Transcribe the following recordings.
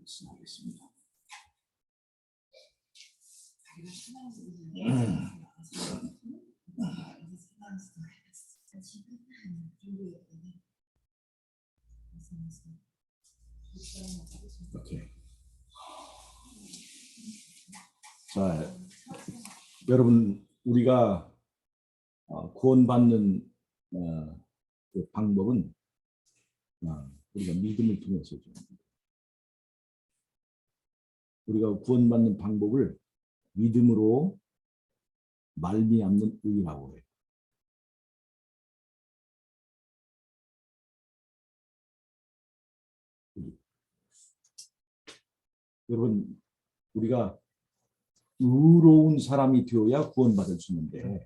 말씀하겠습니다. 오케이. 자, 여러분, 우리가 구원받는 그 방법은 우리가 믿음을 통해서죠. 우리가 구원받는 방법을 믿음으로 말미암는 의라고 해요. 여러분, 우리가 의로운 사람이 되어야 구원받을 수 있는데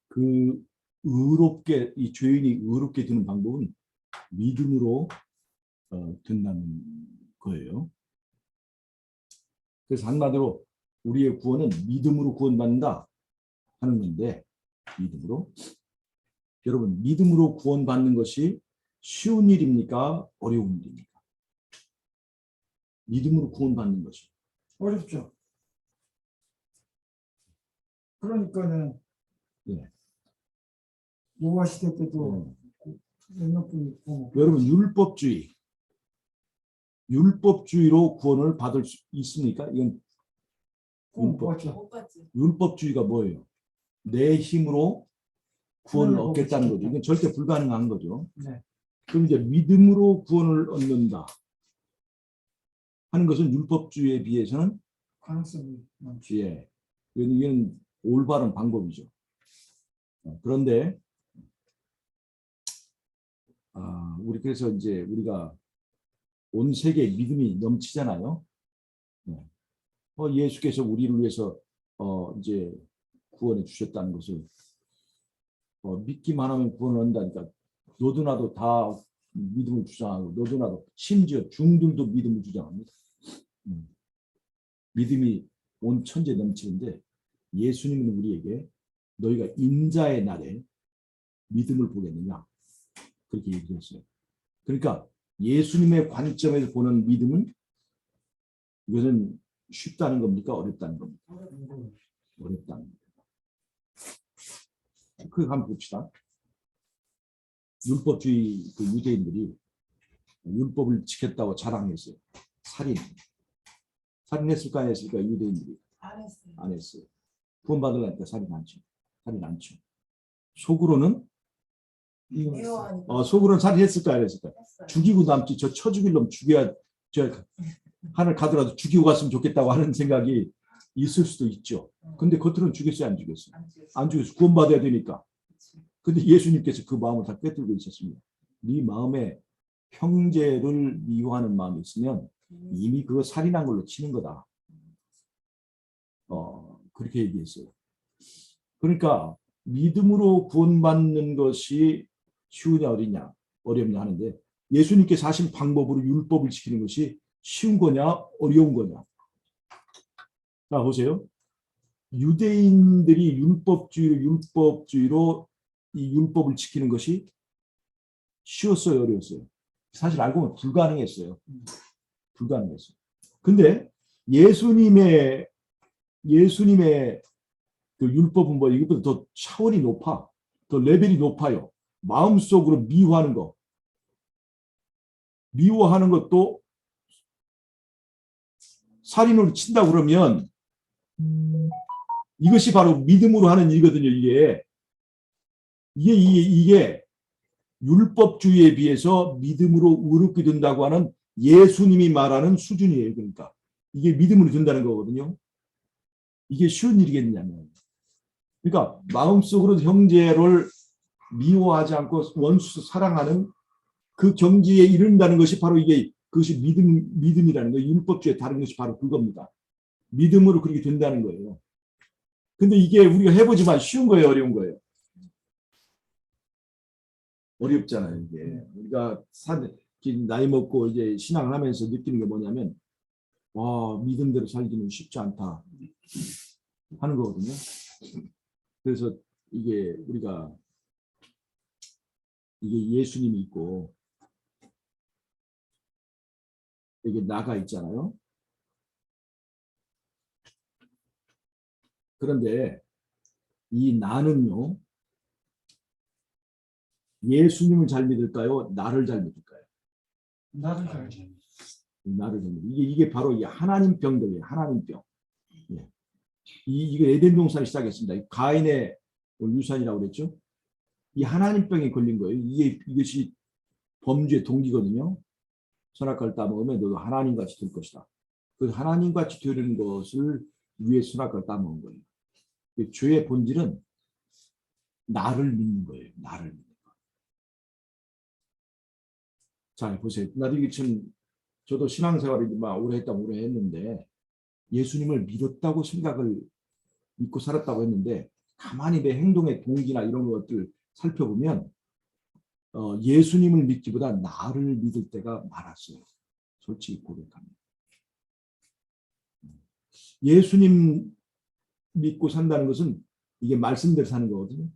그 의롭게 이 죄인이 의롭게 되는 방법은 믿음으로 된다는 거예요. 그래서 한마디로 우리의 구원은 믿음으로 구원받는다 하는 건데 믿음으로 여러분 믿음으로 구원받는 것이 쉬운 일입니까? 어려운 일입니까? 믿음으로 구원받는 것이 어렵죠. 그러니까는 네. 노아 시대 때도 몇몇 분이 있고 여러분 율법주의로 구원을 받을 수 있습니까? 이건 율법주의가 뭐예요? 내 힘으로 구원을 얻겠다는 거죠. 이건 절대 불가능한 거죠. 네. 그럼 이제 믿음으로 구원을 얻는다 하는 것은 율법주의에 비해서는 가능성이 많죠. 예, 이건 올바른 방법이죠. 그런데 우리 그래서 이제 우리가 온 세계에 믿음이 넘치잖아요. 예수께서 우리를 위해서 이제 구원해 주셨다는 것을 믿기만 하면 구원을 얻는다니까 너도 나도 다 믿음을 주장하고 너도 나도 심지어 중들도 믿음을 주장합니다. 믿음이 온 천지에 넘치는데 예수님은 우리에게 너희가 인자의 날에 믿음을 보겠느냐 그렇게 얘기했어요. 그러니까 예수님의 관점에서 보는 믿음은 이것은 쉽다는 겁니까? 어렵다는 겁니까? 어렵다는 겁니다. 그거 한번 봅시다. 율법주의 그 유대인들이 율법을 지켰다고 자랑했어요. 살인했을까 안 했을까 유대인들이 안 했어요. 구원받으려니까 살인 않죠. 속으로는 속으로는 살인했을까 안 했을까? 죽이고 남지. 저 쳐 죽일 놈 죽여야 저 하늘 가더라도 죽이고 갔으면 좋겠다고 하는 생각이 있을 수도 있죠. 근데 겉으로는 죽였어요, 안 죽였어요? 안 죽였어요. 구원받아야 되니까. 근데 예수님께서 그 마음을 다 꿰뚫고 있었습니다. 네 마음에 형제를 미워하는 마음이 있으면 이미 그거 살인한 걸로 치는 거다. 그렇게 얘기했어요. 그러니까 믿음으로 구원받는 것이 쉬우냐 어렵냐 하는데 예수님께서 하신 방법으로 율법을 지키는 것이 쉬운 거냐 어려운 거냐. 자 보세요. 유대인들이 율법주의로 이 율법을 지키는 것이 쉬웠어요 어려웠어요? 사실 알고 보면 불가능했어요. 근데 예수님의 그 율법은 뭐 이것보다 더 차원이 높아. 더 레벨이 높아요. 마음속으로 미워하는 것도 살인으로 친다 그러면 이것이 바로 믿음으로 하는 일이거든요. 이게 율법주의에 비해서 믿음으로 의롭게 된다고 하는 예수님이 말하는 수준이에요. 그러니까 이게 믿음으로 된다는 거거든요. 이게 쉬운 일이겠냐면 그러니까 마음속으로 형제를 미워하지 않고 원수 사랑하는 그 경지에 이른다는 것이 바로 그것이 믿음이라는 거예요. 율법주의에 다른 것이 바로 그겁니다. 믿음으로 그렇게 된다는 거예요. 근데 이게 우리가 해보지만 쉬운 거예요, 어려운 거예요? 어렵잖아요, 이게. 우리가 나이 먹고 이제 신앙을 하면서 느끼는 게 뭐냐면, 믿음대로 살기는 쉽지 않다 하는 거거든요. 그래서 이게 예수님이 있고, 여기 나가 있잖아요. 그런데 이 나는요, 예수님을 잘 믿을까요? 나를 잘 믿을까요? 나를 잘 나를 잘 믿을. 이게 바로 이 하나님 병들이에요. 하나님 병. 예. 이거 에덴 동산을 시작했습니다. 가인의 유산이라고 그랬죠. 이 하나님 병에 걸린 거예요. 이것이 범죄의 동기거든요. 선악과를 따먹으면 너도 하나님같이 될 것이다. 그 하나님같이 되는 것을 위해 선악과를 따먹은 거예요. 죄의 본질은 나를 믿는 거예요. 나를 믿는 거. 자, 보세요. 나도 이게 참 저도 신앙생활을 막 오래 했는데 예수님을 믿었다고 생각을 믿고 살았다고 했는데 가만히 내 행동의 동기나 이런 것들 살펴보면 예수님을 믿기보다 나를 믿을 때가 많았어요. 솔직히 고백합니다. 예수님 믿고 산다는 것은 이게 말씀대로 사는 거거든요.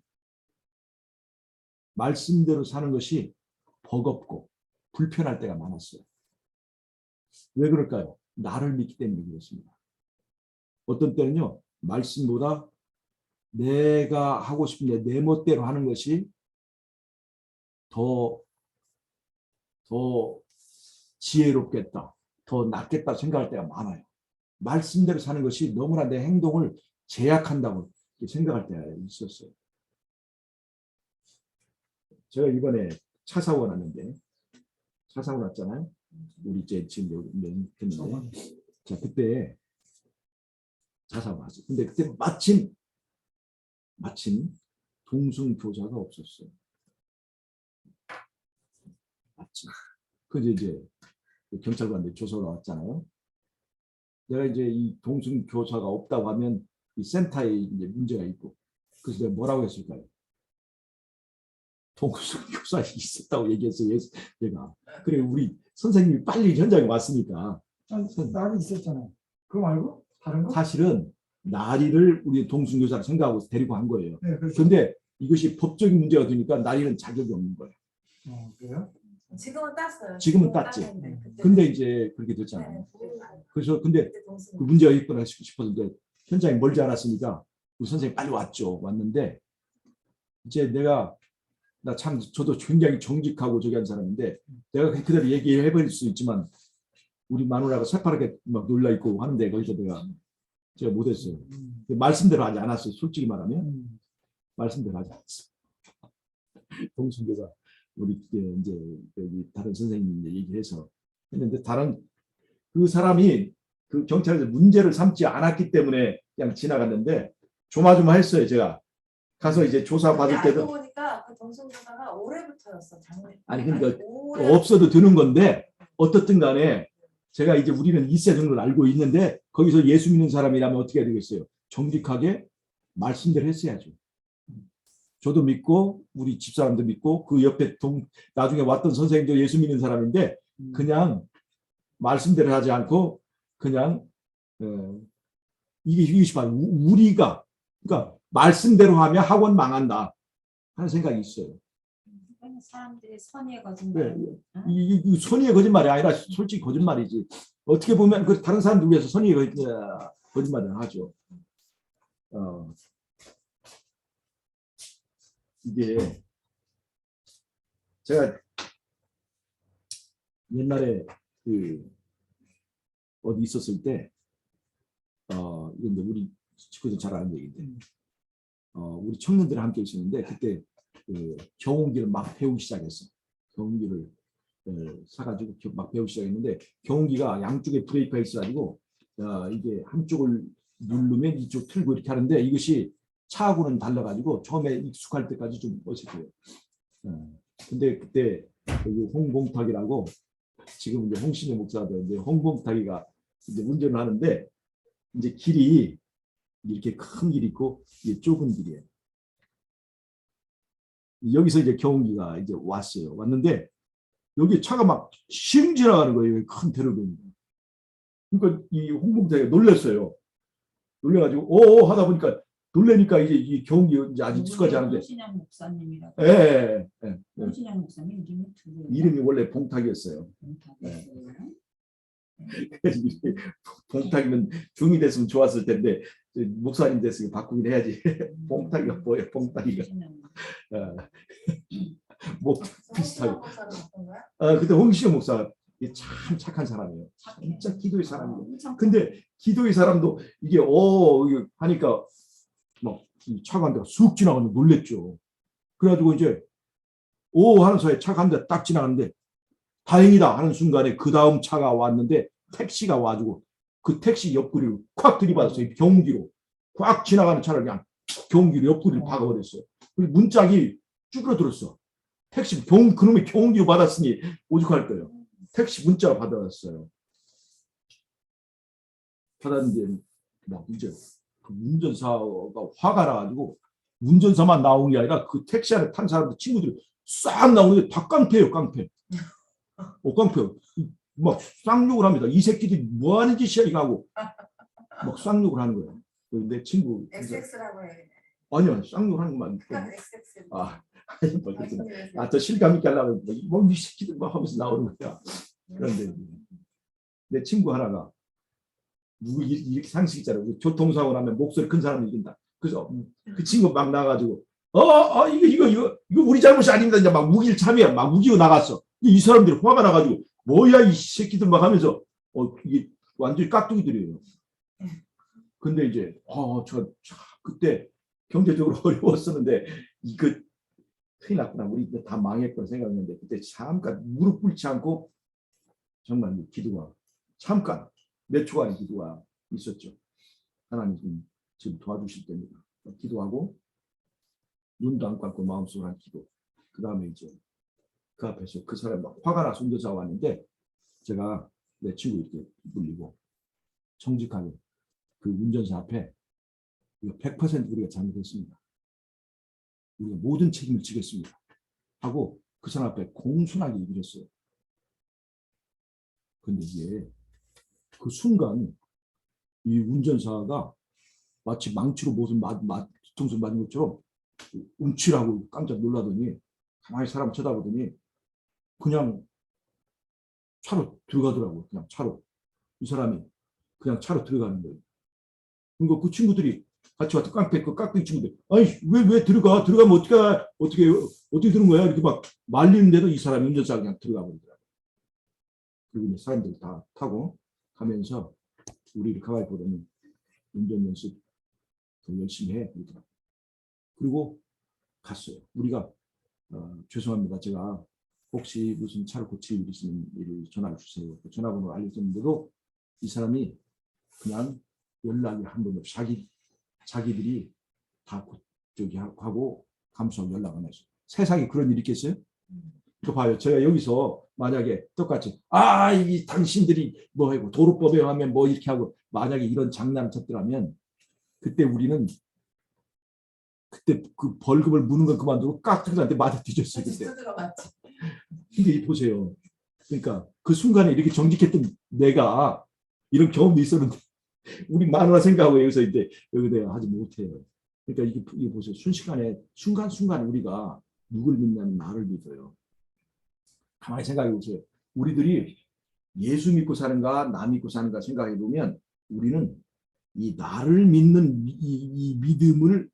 말씀대로 사는 것이 버겁고 불편할 때가 많았어요. 왜 그럴까요? 나를 믿기 때문에 그렇습니다. 어떤 때는요, 말씀보다 내가 하고 싶은데 내 멋대로 하는 것이 더 지혜롭겠다, 더 낫겠다 생각할 때가 많아요. 말씀대로 사는 것이 너무나 내 행동을 제약한다고 생각할 때가 있었어요. 제가 이번에 차 사고 났는데, 차 사고 났잖아요. 우리 지금 했는데, 자 그때 차 사고 났어요. 근데 그때 마침 동승 교사가 없었어요. 마침. 그래서 이제 경찰관들 조사가 왔잖아요. 내가 이제 이 동승 교사가 없다고 하면 이 센터에 이제 문제가 있고, 그래서 내가 뭐라고 했을까요? 동승 교사 있었다고 얘기했어요. 내가. 그래 우리 선생님이 빨리 현장에 왔으니까. 나를 있었잖아요. 그거 말고 다른 거? 사실은 나리를 우리 동승 교사를 생각하고 데리고 간 거예요. 네, 그렇죠. 그런데 이것이 법적인 문제가 되니까 나리는 자격이 없는 거예요. 그래요? 지금은 땄어요. 지금은 땄지. 근데 이제 그렇게 됐잖아요. 그래서 근데 그 문제가 있구나 싶어서 이제 현장에 멀지 않았으니까 우리 선생님 빨리 왔는데 이제 저도 굉장히 정직하고 저기 한 사람인데 내가 그대로 얘기해 버릴 수 있지만 우리 마누라가 새파랗게 막 놀라 있고 하는데 거기서 제가 못했어요. 말씀대로 하지 않았어요. 솔직히 말하면 말씀대로 하지 않았어요. 동순교사 우리 이제 여기 다른 선생님이 얘기해서 했는데 그 사람이 그 경찰에서 문제를 삼지 않았기 때문에 그냥 지나갔는데 조마조마했어요. 제가 가서 이제 조사 받을 때도 알고 보니까 그 동승교사가 올해부터였어. 작년. 아니 그러니까 없어도 되는 건데 어떻든 간에 제가 이제 우리는 2세 정도를 알고 있는데 거기서 예수 믿는 사람이라면 어떻게 해야 되겠어요? 정직하게 말씀대로 했어야죠. 저도 믿고 우리 집사람도 믿고 그 옆에 나중에 왔던 선생님도 예수 믿는 사람인데 그냥 말씀대로 하지 않고 그냥 이게 바로 우리가 그러니까 말씀대로 하면 학원 망한다 하는 생각이 있어요. 사람들이 선의의 거짓말. 이 선의의 거짓말이 아니라 솔직히 거짓말이지. 어떻게 보면 그 다른 사람들 위해서 선의의 거짓말을 하죠. 이게 제가 옛날에 어디 있었을 때 이건데 우리 친구들 잘 아는 얘기인데 우리 청년들이 함께 있었는데 그때 경운기를 막 배우기 시작했어. 경운기를 사가지고 막 배우기 시작했는데 경운기가 양쪽에 브레이크가 있어가지고 이게 한쪽을 누르면 이쪽 틀고 이렇게 하는데 이것이 차하고는 달라가지고 처음에 익숙할 때까지 좀 어색해요. 근데 그때 홍봉탁이라고 지금 이제 홍신의 목사가 되는데 홍봉탁이가 이제 운전을 하는데 이제 길이 이렇게 큰 길이 있고 이게 좁은 길이에요. 여기서 이제 경운기가 이제 왔는데 여기 차가 막 싱 지나가는 거예요. 큰 대로변. 그러니까 이 홍봉탁이가 놀랐어요. 놀래가지고 오 하다 보니까 놀래니까 이제 이 경운기 이제 아직 익숙하지 않은데. 홍신영 목사님이라고. 예. 홍신영 목사님 이름이 이름이 원래 봉탁이었어요. 봉탁이었어요. 그래서 봉탁이면 중이 됐으면 좋았을 텐데 목사님 됐으니 바꾸긴 해야지. 봉탁이가 뭐예요? 봉탁이가 목 비슷하게. 홍시영 목사로 바꾼 거야? 그때 홍시영 목사 참 착한 사람이에요. 진짜 기도의 사람이에요. 근데 기도의 사람도 이게 이게 하니까 막 차가 한 대가 쑥 지나가는데 놀랬죠. 그래가지고 이제 하는 사이에 차가 한 대 딱 지나가는데 다행이다 하는 순간에 그 다음 차가 왔는데 택시가 와가지고 그 택시 옆구리를 콱 들이받았어요. 경운기로 꽉 지나가는 차를 그냥 경운기로 옆구리를 박아버렸어요. 그리고 문짝이 쭈그러들었어. 택시 그놈의 경운기로 받았으니 오죽할 거예요. 택시 문자가 받아왔어요. 받았는데 막 이제 그 운전사가 화가 나가지고 운전사만 나온 게 아니라 그 택시 안에 탄 사람들 친구들이 싹 나오는데 다 깡패예요. 깡패. 깡패. 막 쌍욕을 합니다. 이 새끼들이 뭐 하는 짓이야 이거 하고 막 쌍욕을 하는 거예요. 내 친구 XX라고 해. 아니요 쌍욕을 하는 것만 XX. 아니 뭐 저 실감 있게 하려면 뭐이 새끼들 막 하면서 나오는 거야. 그런데 내 친구 하나가 누구 이렇게 상식 있잖아요. 교통사고 나면 목소리 큰 사람이 이긴다. 그래서 그 친구 막 나가지고 이거 우리 잘못이 아닙니다. 이제 막 우기를 참여 막 우기고 나갔어. 이 사람들이 화가 나가지고 뭐야 이 새끼들 막 하면서 이게 완전히 깍두기들이에요. 근데 이제 저 그때 경제적으로 어려웠었는데 이거 큰일 났구나. 우리 다 망했구나 생각했는데 그때 잠깐 무릎 꿇지 않고 정말 기도가 잠깐 몇 초간의 기도가 있었죠. 하나님 지금 도와주실 때입니다. 기도하고 눈도 안 감고 마음속으로 한 기도. 그 다음에 이제 그 앞에서 그 사람 막 화가 나서 운전사가 왔는데 제가 내 친구 이렇게 물리고 정직하게 그 운전사 앞에 100% 우리가 잘못했습니다. 우리가 모든 책임을 지겠습니다. 하고 그 사람 앞에 공손하게 얘기를 했어요. 근데 이게 그 순간 이 운전사가 마치 망치로 무슨 뒤통수 맞은 것처럼 움찔하고 깜짝 놀라더니 가만히 사람 쳐다보더니 그냥 차로 들어가더라고요. 그냥 차로. 이 사람이 그냥 차로 들어가는 거예요. 그러니까 그 친구들이 같이 왔던 깡패, 그 깍두기 친구들. 아니, 왜 들어가면 어떻게 들은 거야? 이렇게 막 말리는데도 이 사람이 운전사가 그냥 들어가 버리더라고요. 그리고 이제 사람들 다 타고 가면서 우리를 가만히 보더니 운전 연습 더 열심히 해. 그러더라고요. 그리고 갔어요. 우리가 죄송합니다. 제가 혹시 무슨 차를 고칠 일이 있으면 일을 전화를 주세요. 그 전화번호를 알려줬는데도 이 사람이 그냥 연락이 한 번 없이 자기들이 다 저기 하고 감수하고 연락 안 했어요. 세상에 그런 일이 있겠어요? 그 봐요. 제가 여기서 만약에 똑같이 이 당신들이 뭐 하고 도로법에 하면 뭐 이렇게 하고 만약에 이런 장난을 쳤더라면 그때 우리는 그때 그 벌금을 무는 건 그만두고 깍두기한테 맞아 뒤졌어요. 그때. 근데 보세요. 그러니까 그 순간에 이렇게 정직했던 내가 이런 경험도 있었는데 우리 마누라 생각하고 여기서 이제 여기 내가 하지 못해요. 그러니까 이게 보세요. 순간순간 우리가 누굴 믿냐면 나를 믿어요. 가만히 생각해 보세요. 우리들이 예수 믿고 사는가 나 믿고 사는가 생각해 보면 우리는 이 나를 믿는 이 믿음을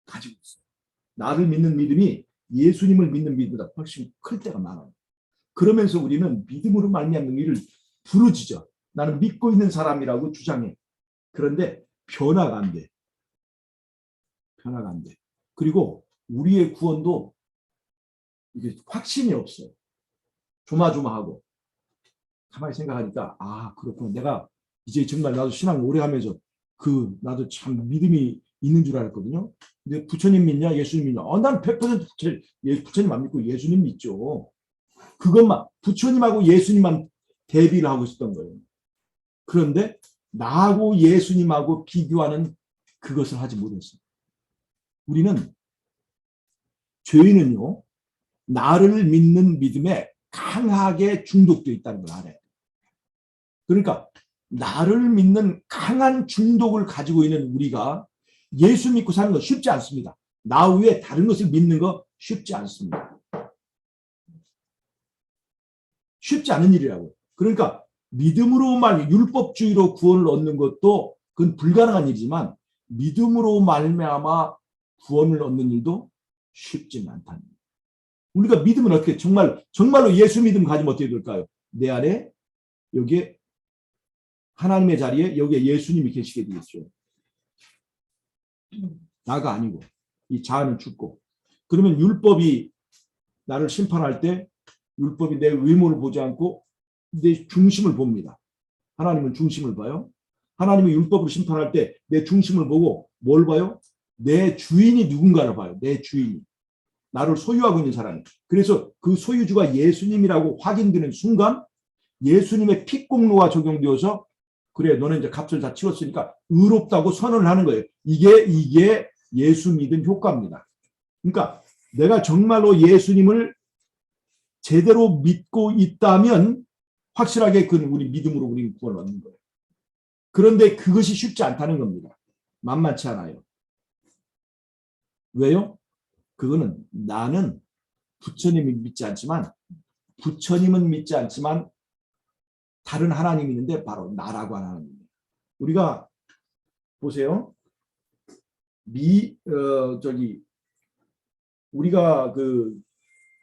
가지고 있어요. 나를 믿는 믿음이 예수님을 믿는 믿음보다 훨씬 클 때가 많아요. 그러면서 우리는 믿음으로 말미암는 일을 부르짖어. 나는 믿고 있는 사람이라고 주장해. 그런데 변화가 안 돼. 변화가 안 돼. 그리고 우리의 구원도 이게 확신이 없어. 조마조마하고. 가만히 생각하니까 그렇구나. 내가 이제 정말 나도 신앙 오래 하면서 나도 참 믿음이 있는 줄 알았거든요. 근데 부처님 믿냐 예수님 믿냐? 난 100% 부처님 안 믿고 예수님 믿죠. 그것만 부처님하고 예수님만 대비를 하고 있었던 거예요. 그런데 나하고 예수님하고 비교하는 그것을 하지 못했어요. 우리는 죄인은요 나를 믿는 믿음에 강하게 중독되어 있다는 걸 알아요. 그러니까 나를 믿는 강한 중독을 가지고 있는 우리가 예수 믿고 사는 거 쉽지 않습니다. 나 외에 다른 것을 믿는 거 쉽지 않습니다. 쉽지 않은 일이라고. 그러니까 믿음으로만 율법주의로 구원을 얻는 것도 그건 불가능한 일이지만 믿음으로 말미암아 구원을 얻는 일도 쉽지는 않다는 거예요. 우리가 믿으면 어떻게 정말로 예수 믿음 가지면 어떻게 될까요? 내 안에 여기에 하나님의 자리에 여기에 예수님이 계시게 되겠죠. 나가 아니고 이 자아는 죽고. 그러면 율법이 나를 심판할 때 율법이 내 외모를 보지 않고 내 중심을 봅니다. 하나님은 중심을 봐요. 하나님이 율법으로 심판할 때 내 중심을 보고 뭘 봐요? 내 주인이 누군가를 봐요. 내 주인이. 나를 소유하고 있는 사람이. 그래서 그 소유주가 예수님이라고 확인되는 순간 예수님의 피공로가 적용되어서 그래 너는 이제 값을 다 치렀으니까 의롭다고 선언을 하는 거예요. 이게 예수 믿음 효과입니다. 그러니까 내가 정말로 예수님을 제대로 믿고 있다면 확실하게 그 우리 믿음으로 우리 구원을 얻는 거예요. 그런데 그것이 쉽지 않다는 겁니다. 만만치 않아요. 왜요? 그거는 나는 부처님은 믿지 않지만 다른 하나님이 있는데 바로 나라고 하는 하나님이에요. 우리가 보세요. 우리가 그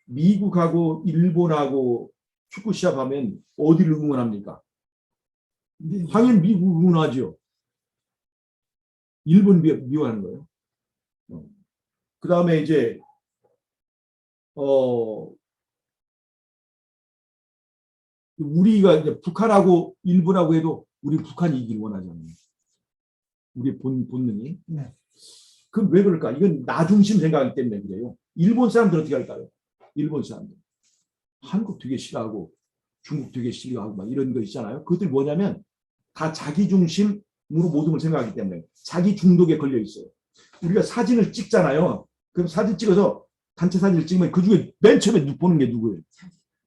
미국하고 일본하고 축구 시합하면 어디를 응원합니까? 당연히 미국 응원하죠. 일본 미워하는 거예요. 그 다음에 이제 우리가 이제 북한하고 일본하고 해도 우리 북한이 이기를 원하잖아요. 우리 본능이. 네. 그럼 왜 그럴까? 이건 나 중심 생각이기 때문에 그래요. 일본 사람들 어떻게 할까요? 일본 사람들. 한국 되게 싫어하고 중국 되게 싫어하고 막 이런 거 있잖아요. 그것들 뭐냐면 다 자기 중심으로 모든 걸 생각하기 때문에 자기 중독에 걸려 있어요. 우리가 사진을 찍잖아요. 그럼 사진 찍어서 단체 사진을 찍으면 그 중에 맨 처음에 보는 게 누구예요?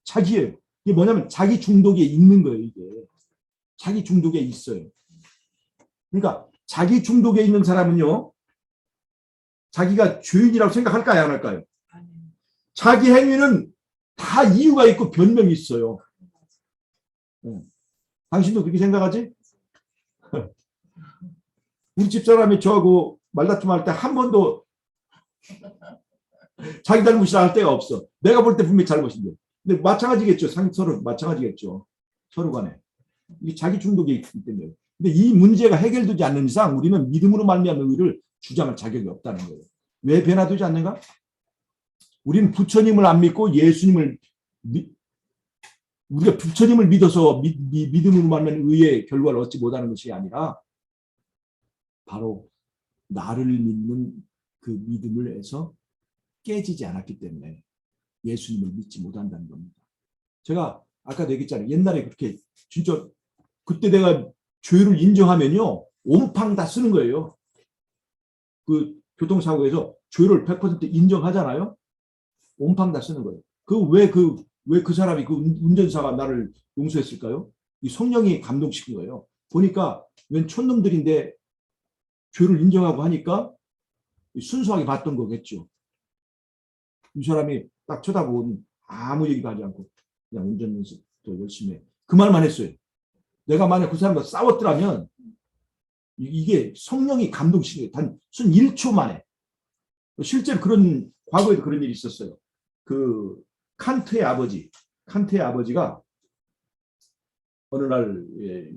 자기예요. 이게 뭐냐면 자기 중독에 있는 거예요. 이게 자기 중독에 있어요. 그러니까 자기 중독에 있는 사람은요. 자기가 죄인이라고 생각할까요? 안 할까요? 자기 행위는 다 이유가 있고 변명이 있어요. 당신도 그렇게 생각하지? 우리 집사람이 저하고 말다툼할 때 한 번도 자기 잘못이라 할 때가 없어. 내가 볼 때 분명히 잘못인데. 근데 마찬가지겠죠. 서로 마찬가지겠죠. 서로 간에. 이게 자기 중독이 있기 때문에. 근데 이 문제가 해결되지 않는 이상 우리는 믿음으로 말미암은 의를 주장할 자격이 없다는 거예요. 왜 변화되지 않는가? 우리는 부처님을 안 믿고 예수님을 우리가 부처님을 믿어서 믿음으로 말미암은 의의 결과를 얻지 못하는 것이 아니라 바로 나를 믿는 그 믿음을 해서 깨지지 않았기 때문에 예수님을 믿지 못한다는 겁니다. 제가 아까도 얘기했잖아요. 옛날에 그렇게 진짜 그때 내가 죄를 인정하면요. 온팡 다 쓰는 거예요. 그 교통사고에서 죄를 100% 인정하잖아요. 온팡 다 쓰는 거예요. 왜 그 사람이 그 운전사가 나를 용서했을까요? 이 성령이 감동시킨 거예요. 보니까 웬 촌놈들인데 죄를 인정하고 하니까 순수하게 봤던 거겠죠. 이 사람이 딱 쳐다보고 아무 얘기도 하지 않고 그냥 운전 연습 더 열심히 해. 그 말만 했어요. 내가 만약 그 사람과 싸웠더라면 이게 성령이 감동시킨 거예요. 단 1초 만에. 실제로 과거에도 그런 일이 있었어요. 그 칸트의 아버지가 어느 날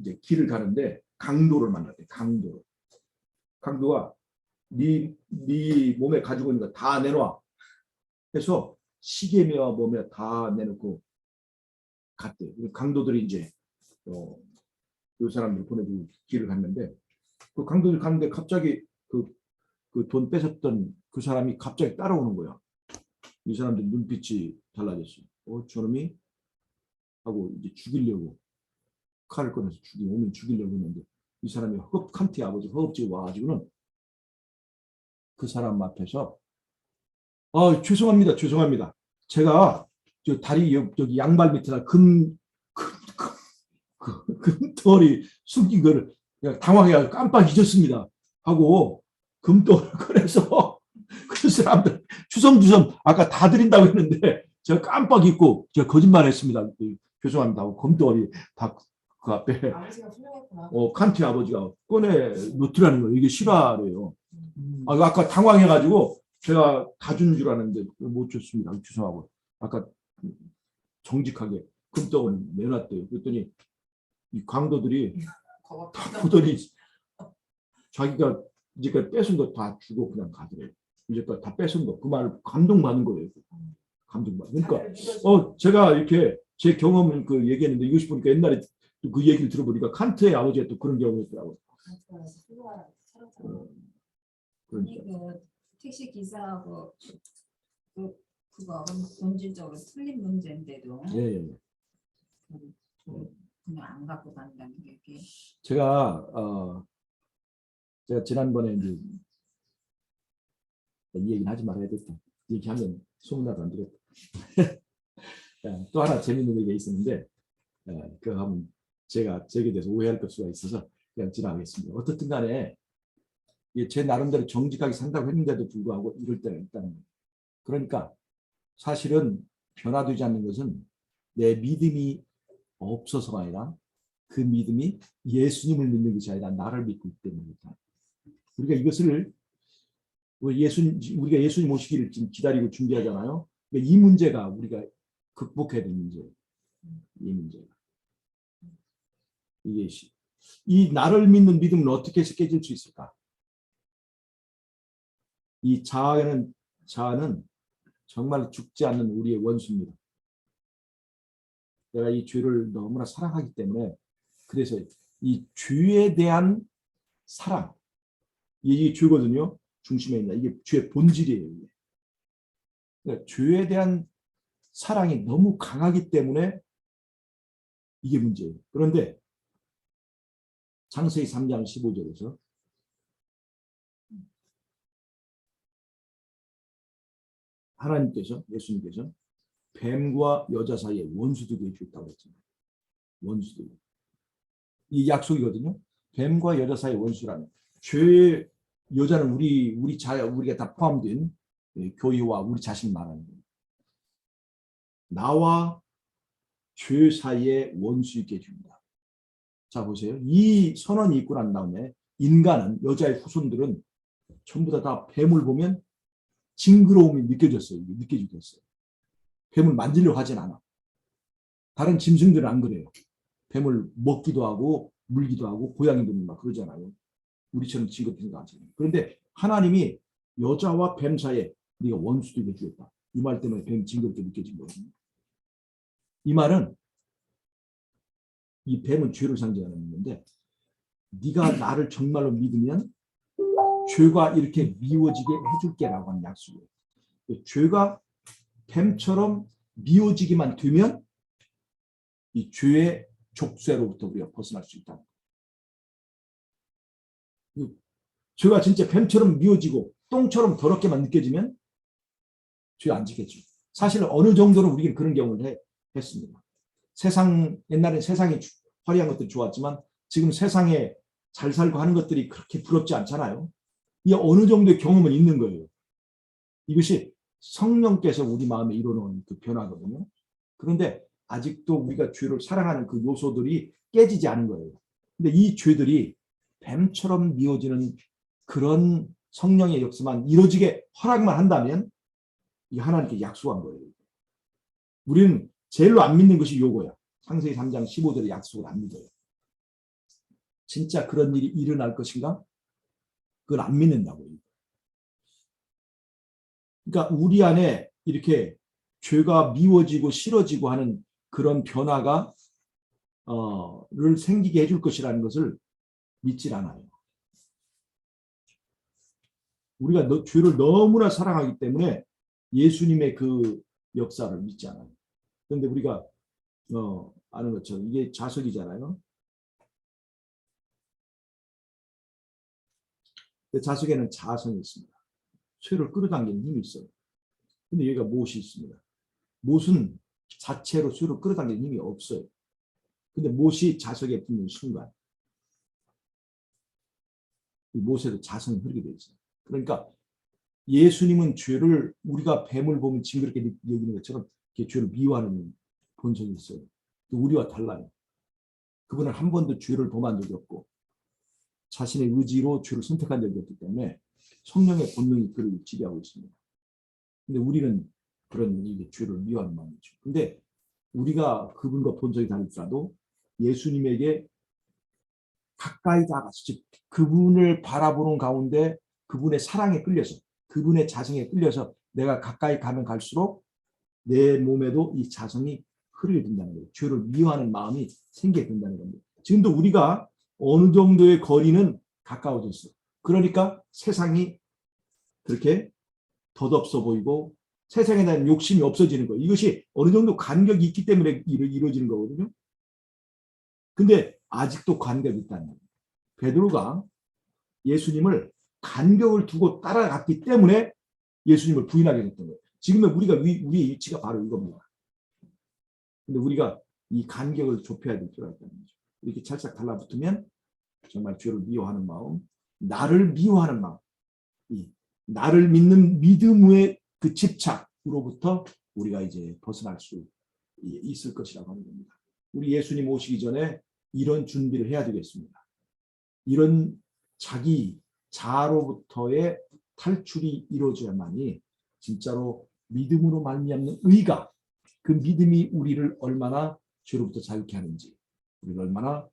이제 길을 가는데 강도를 만났대. 강도가 네 몸에 가지고 있는 거 다 내놔. 그래서 시계며 뭐며 다 내놓고 갔대. 강도들이 이제 그 사람들 보내주고 길을 갔는데 그 강도들 갔는데 갑자기 그 돈 뺏었던 그 사람이 갑자기 따라오는 거야. 이 사람들 눈빛이 달라졌어요. 저놈이 하고 이제 죽이려고 칼을 꺼내서 죽이려고 했는데 이 사람이 칸트의 아버지 허겁지겁 와가지고는 그 사람 앞에서 죄송합니다. 제가 저 다리 여기 양발 밑에다 금덩어리 숨긴 거를 그냥 당황해가지고 깜빡 잊었습니다. 하고 금덩어리를 꺼내서 그 사람들 주섬주섬 아까 다 드린다고 했는데 제가 깜빡 잊고 제가 거짓말했습니다. 죄송합니다. 하고 금덩어리 다 그 앞에 아버지가 훌륭했구나. 칸트의 아버지가 꺼내 놓더라는 거예요. 이게 실화래요. 음. 아까 당황해가지고 제가 다 준 줄 알았는데 못 줬습니다. 죄송하고 아까 정직하게 금떡은 내놨대요. 그랬더니 이 강도들이 거봐. 다 보더니 자기가 이제까지 뺏은 거 다 주고 그냥 가더래요. 이제까지 다 뺏은 거 그 말을 감동받는 거예요. 감동받. 그러니까 제가 이렇게 제 경험을 그 얘기했는데 이것이 보니까 옛날에 그 얘기를 들어보니까 칸트의 아버지가 또 그런 경험이었더라고요. 아니 그러니까. 그 택시 기사하고 그거 본질적으로 틀린 문제인데도 예, 예. 그냥 안 갖고 간다는 게 이게 제가 지난번에 이제 이 얘기는 하지 말아야 겠다. 얘기하면 소문나도 안 되겠다. 또 하나 재밌는 얘기가 있었는데 그거 하면 제게 대해서 오해할 수가 있어서 그냥 지나가겠습니다. 어떻든 간에 제 나름대로 정직하게 산다고 했는데도 불구하고 이럴 때가 있다는 거예요. 그러니까 사실은 변화되지 않는 것은 내 믿음이 없어서가 아니라 그 믿음이 예수님을 믿는 것이 아니라 나를 믿고 있기 때문이다. 우리가 이것을 우리가 예수님 오시기를 지금 기다리고 준비하잖아요. 그러니까 이 문제가 우리가 극복해야 될 문제예요. 이 문제가. 이 나를 믿는 믿음은 어떻게 해서 깨질 수 있을까? 이 자아는 정말 죽지 않는 우리의 원수입니다. 내가 이 죄를 너무나 사랑하기 때문에 그래서 이 죄에 대한 사랑 이게 죄거든요. 중심에 있는 이게 죄의 본질이에요. 그러니까 죄에 대한 사랑이 너무 강하기 때문에 이게 문제예요. 그런데 창세기 3장 15절에서 하나님께서 예수님께서 뱀과 여자 사이에 원수되게 해주겠다고 했잖아요. 원수되게. 이 약속이거든요. 뱀과 여자 사이의 원수라는 죄의 여자는 우리 자야 우리가 다 포함된 교회와 우리 자신 말하는 거예요. 나와 죄 사이에 원수 있게 해줍니다. 자 보세요. 이 선언이 있고 난 다음에 인간은 여자의 후손들은 전부 다 뱀을 보면 징그러움이 느껴졌어요. 느껴지게 했어요. 뱀을 만지려고 하진 않아. 다른 짐승들은 안 그래요. 뱀을 먹기도 하고 물기도 하고 고양이들은 막 그러잖아요. 우리처럼 징그럽게 생각하잖아요. 그런데 하나님이 여자와 뱀 사이에 네가 원수되게 해주겠다. 이 말 때문에 뱀이 징그럽게 느껴진 거거든요. 이 말은 이 뱀은 죄를 상징하는 건데 네가 나를 정말로 믿으면 죄가 이렇게 미워지게 해줄게라고 하는 약속이에요. 죄가 뱀처럼 미워지기만 되면 이 죄의 족쇄로부터 우리가 벗어날 수 있다. 죄가 진짜 뱀처럼 미워지고 똥처럼 더럽게만 느껴지면 죄 안 지겠죠. 사실 어느 정도는 우리는 그런 경험을 했습니다. 옛날엔 세상이 화려한 것들이 좋았지만 지금 세상에 잘 살고 하는 것들이 그렇게 부럽지 않잖아요. 이 어느 정도의 경험은 있는 거예요. 이것이 성령께서 우리 마음에 이뤄놓은 그 변화거든요. 그런데 아직도 우리가 죄를 사랑하는 그 요소들이 깨지지 않은 거예요. 근데 이 죄들이 뱀처럼 미워지는 그런 성령의 역사만 이루어지게 허락만 한다면 이 하나님께 약속한 거예요. 우리는 제일로 안 믿는 것이 요거야. 창세기 3장 15절의 약속을 안 믿어요. 진짜 그런 일이 일어날 것인가? 그걸 안 믿는다고요. 그러니까 우리 안에 이렇게 죄가 미워지고 싫어지고 하는 그런 변화가 를 생기게 해줄 것이라는 것을 믿질 않아요. 우리가 죄를 너무나 사랑하기 때문에 예수님의 그 역사를 믿지 않아요. 그런데 우리가 아는 것처럼 이게 자석이잖아요. 그 자석에는 자성이 있습니다. 죄를 끌어당기는 힘이 있어요. 근데 여기가 못이 있습니다. 못은 자체로 죄를 끌어당기는 힘이 없어요. 근데 못이 자석에 붙는 순간 이 못에도 자성이 흐르게 되어 있어요. 그러니까 예수님은 죄를 우리가 뱀을 보면 징그럽게 여기는 것처럼 죄를 미워하는 본성이 있어요. 우리와 달라요. 그분은 한 번도 죄를 범한 적이 없고 자신의 의지로 죄를 선택한 적이 없기 때문에 성령의 본능이 그를 지배하고 있습니다. 근데 우리는 그런 이게 죄를 미워하는 마음이죠. 근데 우리가 그분과 본성이 다르더라도 예수님에게 가까이 다가서 즉 그분을 바라보는 가운데 그분의 사랑에 끌려서 그분의 자성에 끌려서 내가 가까이 가면 갈수록 내 몸에도 이 자성이 흐르게 된다는 거예요. 죄를 미워하는 마음이 생기게 된다는 겁니다. 지금도 우리가 어느 정도의 거리는 가까워졌어요. 그러니까 세상이 그렇게 덧없어 보이고 세상에 대한 욕심이 없어지는 거예요. 이것이 어느 정도 간격이 있기 때문에 이루어지는 거거든요. 근데 아직도 간격이 있다는 거예요. 베드로가 예수님을 간격을 두고 따라갔기 때문에 예수님을 부인하게 됐던 거예요. 지금은 우리의 위치가 바로 이겁니다. 근데 우리가 이 간격을 좁혀야 될 필요가 있다는 거죠. 이렇게 찰싹 달라붙으면 정말 죄를 미워하는 마음, 나를 미워하는 마음, 이 나를 믿는 믿음의 그 집착으로부터 우리가 이제 벗어날 수 있을 것이라고 하는 겁니다. 우리 예수님 오시기 전에 이런 준비를 해야 되겠습니다. 이런 자기 자아로부터의 탈출이 이루어져야만이 진짜로 믿음으로 말미암는 의가 그 믿음이 우리를 얼마나 죄로부터 자유케 하는지 우리를 얼마나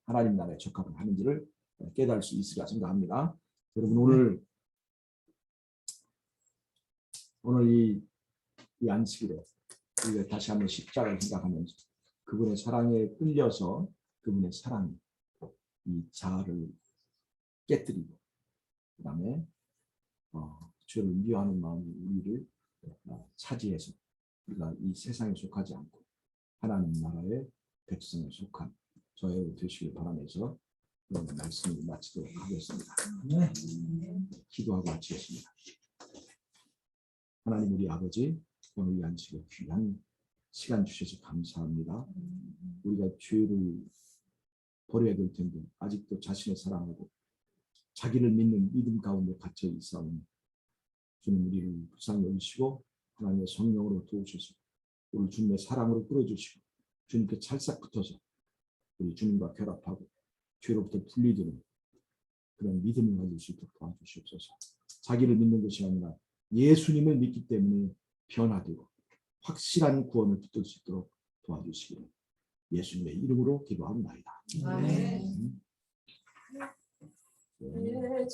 하나님 나라에 적합을 하는지를 깨달을 수 있으리라 생각합니다. 여러분 오늘 이 안식일에 우리가 다시 한번 십자가를 생각하면서 그분의 사랑에 끌려서 그분의 사랑이 이 자아를 깨뜨리고 그다음에 죄를 미워하는 마음이 우리를 차지해서 우리가 이 세상에 속하지 않고 하나님 나라의 백성에 속한 저의 되시길 바라면서 말씀을 마치도록 하겠습니다. 네. 기도하고 마치겠습니다. 하나님 우리 아버지 오늘 이 안식에 귀한 시간 주셔서 감사합니다. 우리가 죄를 버려야 될 텐데 아직도 자신을 사랑하고 자기를 믿는 믿음 가운데 갇혀 있사오니 주님 우리를 불쌍히 여기시고 하나님의 성령으로 도우셔서 우리 주님의 사랑으로 끌어주시고 주님께 찰싹 붙어서 우리 주님과 결합하고 죄로부터 분리되는 그런 믿음을 가질 수 있도록 도와주시옵소서. 자기를 믿는 것이 아니라 예수님을 믿기 때문에 변화되고 확실한 구원을 붙들 수 있도록 도와주시기를 예수님의 이름으로 기도합니다. 아멘. 네.